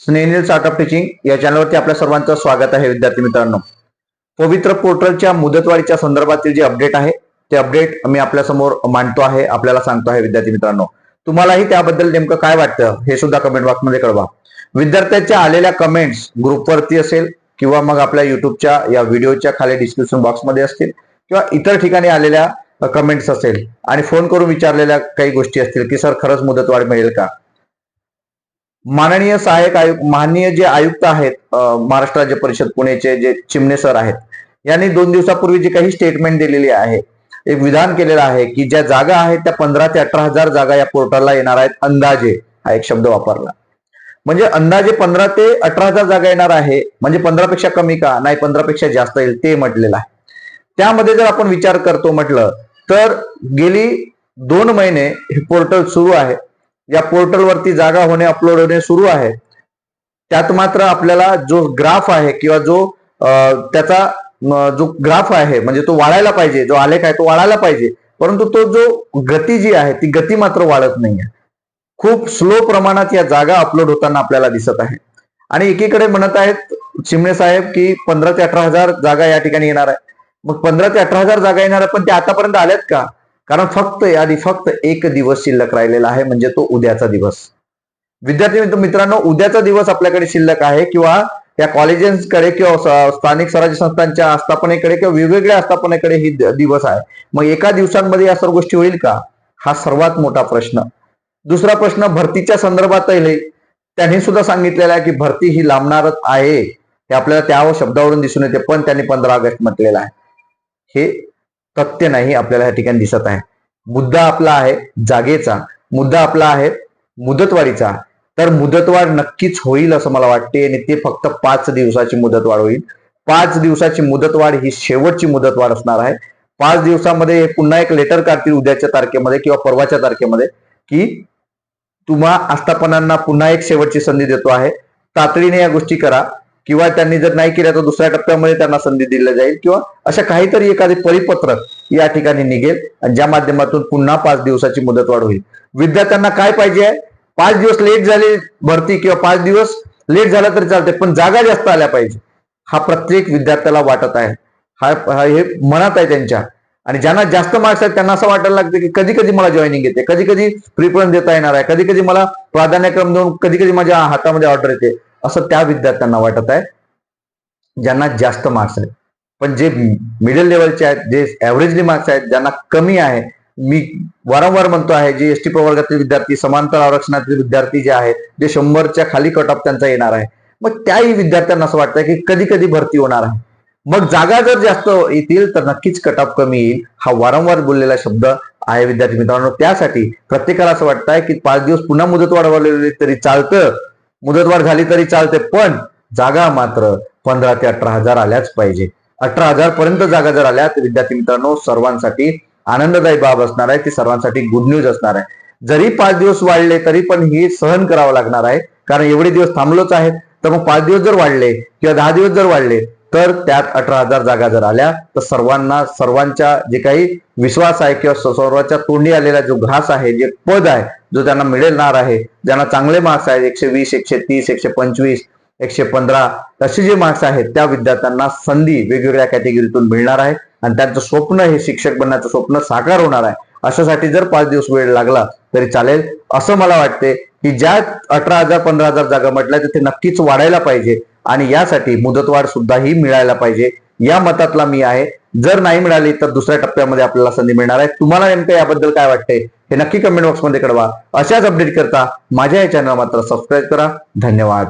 स्नेहनील startup teaching या चॅनलवरती आपल्या सर्वांचं स्वागत आहे. विद्यार्थी मित्रांनो, पवित्र पोर्टलच्या मुदतवाढीच्या संदर्भातील जे अपडेट आहे ते अपडेट मी आपल्या समोर मांडतो आहे, आपल्याला सांगतो आहे. विद्यार्थी मित्रांनो, तुम्हालाही त्याबद्दल नेमकं काय वाटतं हे सुद्धा कमेंट बॉक्समध्ये कळवा. विद्यार्थ्यांच्या आलेल्या कमेंट्स ग्रुपवरती असेल किंवा मग आपल्या युट्यूबच्या या व्हिडिओच्या खाली डिस्क्रिप्शन बॉक्समध्ये असतील किंवा इतर ठिकाणी आलेल्या कमेंट्स असेल आणि फोन करून विचारलेल्या काही गोष्टी असतील की सर खरंच मुदतवाढ मिळेल का. माननीय सहाय्यक आयुक्त, माननीय जे आयुक्त आहेत महाराष्ट्र राज्य परिषद पुणेचे जे चिमणे सर आहेत, यांनी 2 दिवसापूर्वी जी काही स्टेटमेंट दिलेली आहे, एक विधान केलेलं आहे की ज्या जागा आहेत त्या 15 ते 18 हजार जागा या पोर्टलला येणार आहेत. अंदाजे हा एक शब्द वापरला, म्हणजे अंदाजे 15 ते 18 हजार जागा येणार आहे. म्हणजे 15 पेक्षा कमी का नाही, 15 पेक्षा जास्त येईल ते म्हटलेलं आहे. त्यामध्ये जर आपण विचार करतो म्हटलं तर गेली 2 महिने हे पोर्टल सुरू आहे. या पोर्टलवरती जागा होणे, अपलोड होणे सुरू आहे. त्यात मात्र आपल्याला जो ग्राफ आहे किंवा जो त्याचा जो ग्राफ आहे म्हणजे तो वाढायला पाहिजे, जो आलेख आहे तो वाढायला पाहिजे, परंतु तो जो गती जी आहे ती गती मात्र वाढत नाहीये. खूप स्लो प्रमाणात या जागा अपलोड होताना आपल्याला दिसत आहे. आणि एकीकडे म्हणत आहेत चिमणे साहेब की 15 ते 18 हजार जागा या ठिकाणी येणार आहे. मग 15 ते 18 हजार जागा येणार आहे, पण ते आतापर्यंत आल्यात का? कारण फक्त एक दिवस शिल्लक राहिलेला आहे, म्हणजे तो उद्याचा दिवस. विद्यार्थी मित्रांनो, उद्याचा दिवस आपल्याकडे शिल्लक आहे किंवा या कॉलेजेसकडे किंवा स्थानिक स्वराज्य संस्थांच्या आस्थापनेकडे किंवा वेगवेगळ्या आस्थापनेकडे ही दिवस आहे. मग एका दिवसांमध्ये या सर्व गोष्टी होईल का? हा सर्वात मोठा प्रश्न. दुसरा प्रश्न भरतीच्या संदर्भातही त्यांनी सुद्धा सांगितलेला आहे की भरती ही लांबणारच आहे. हे आपल्याला त्या शब्दावरून दिसून येते, पण त्यांनी 15 ऑगस्ट म्हटलेलं आहे. हे तथ्य नाही आपल्याला या ठिकाणी दिसत आहे. मुद्दा आपला आहे जागेचा, मुद्दा आपला आहे मुदतवाढीचा. तर मुदतवाढ नक्कीच होईल असं मला वाटते आणि ते फक्त 5 दिवसाची मुदतवाढ होईल. 5 दिवसाची मुदतवाढ ही शेवटची मुदतवाढ असणार आहे. 5 दिवसामध्ये पुन्हा एक लेटर काढतील उद्याच्या तारखेमध्ये किंवा परवाच्या तारखेमध्ये की तुम्हा आस्थापनांना पुन्हा एक शेवटची संधी देतो आहे, तातडीने या गोष्टी करा, किंवा त्यांनी जर नाही केल्या तर दुसऱ्या टप्प्यामध्ये त्यांना संधी दिली जाईल किंवा अशा काहीतरी एखादी परिपत्रक या ठिकाणी निघेल आणि ज्या माध्यमातून पुन्हा 5 दिवसाची मुदतवाढ होईल. विद्यार्थ्यांना काय पाहिजे आहे? 5 दिवस लेट झाली भरती किंवा 5 दिवस लेट झाला तरी चालते, पण जागा जास्त आल्या पाहिजे. हा प्रत्येक विद्यार्थ्याला वाटत आहे, हे मनात आहे त्यांच्या. आणि ज्यांना जास्त मार्क्स आहेत त्यांना असं वाटायला लागतं की कधी कधी मला जॉईनिंग येते, कधी कधी प्रिफरन्स देता येणार आहे, कधी कधी मला प्राधान्यक्रम देऊन कधी कधी माझ्या हातामध्ये ऑर्डर येते, असं त्या विद्यार्थ्यांना वाटत आहे ज्यांना जास्त मार्क्स आहेत. पण जे मिडल लेवलचे आहेत, जे ऍव्हरेजली मार्क्स आहेत, ज्यांना कमी आहे, मी वारंवार म्हणतो आहे, जे एसटी प्रवर्गातील विद्यार्थी, समांतर आरक्षणातील विद्यार्थी जे आहेत, जे 100च्या खाली कट ऑफ त्यांचा येणार आहे, मग त्याही विद्यार्थ्यांना असं वाटतंय की कधी कधी भरती होणार आहे. मग जागा जर जास्त येतील तर नक्कीच कट ऑफ कमी येईल. हा वारंवार बोललेला शब्द आहे विद्यार्थी मित्रांनो. त्यासाठी प्रत्येकाला असं वाटतंय की 5 दिवस पुन्हा मुदतवाढ वाढवली तरी चालतं, मुदतवाढ झाली तरी चालते, पण जागा मात्र 15 ते 18 हजार आल्याच पाहिजे. 18 हजार पर्यंत जागा जर आल्या तर विद्यार्थी मित्रांनो सर्वांसाठी आनंददायी बाब असणार आहे, ती सर्वांसाठी गुड न्यूज असणार आहे. जरी 5 दिवस वाढले तरी पण हे सहन करावं लागणार आहे, कारण एवढे दिवस थांबलोच आहेत. तर मग 5 दिवस जर वाढले किंवा 10 दिवस जर वाढले तर त्यात 18 हजार जागा जर आल्या तर सर्वांच्या जे काही विश्वास आहे किंवा सर्वांच्या तोंडी आलेला जो घास आहे, जे पद आहे, जो त्यांना मिळणार आहे, ज्यांना चांगले मार्क्स आहेत 120, 130, 125, 115 असे जे मार्क्स आहेत, त्या विद्यार्थ्यांना संधी वेगवेगळ्या कॅटेगरीतून मिळणार आहे आणि त्यांचं स्वप्न, हे शिक्षक बनण्याचं स्वप्न साकार होणार आहे. अशासाठी जर 5 दिवस वेळ लागला तरी चालेल असं मला वाटते की ज्या 18 हजार 15 हजार जागा म्हटल्या तिथे नक्कीच वाढायला पाहिजे आणि यासाठी मुदतवाढ सुद्धा ही मिळायला पाहिजे या मतातला मी आहे. जर नाही मिळाली तर दुसऱ्या टप्प्यामध्ये आपल्याला संधी मिळणार आहे. तुम्हाला नेमकं याबद्दल काय वाटतंय हे नक्की कमेंट बॉक्समध्ये कळवा. अशाच अपडेट करता माझ्या या चॅनल मात्र सबस्क्राईब करा. धन्यवाद.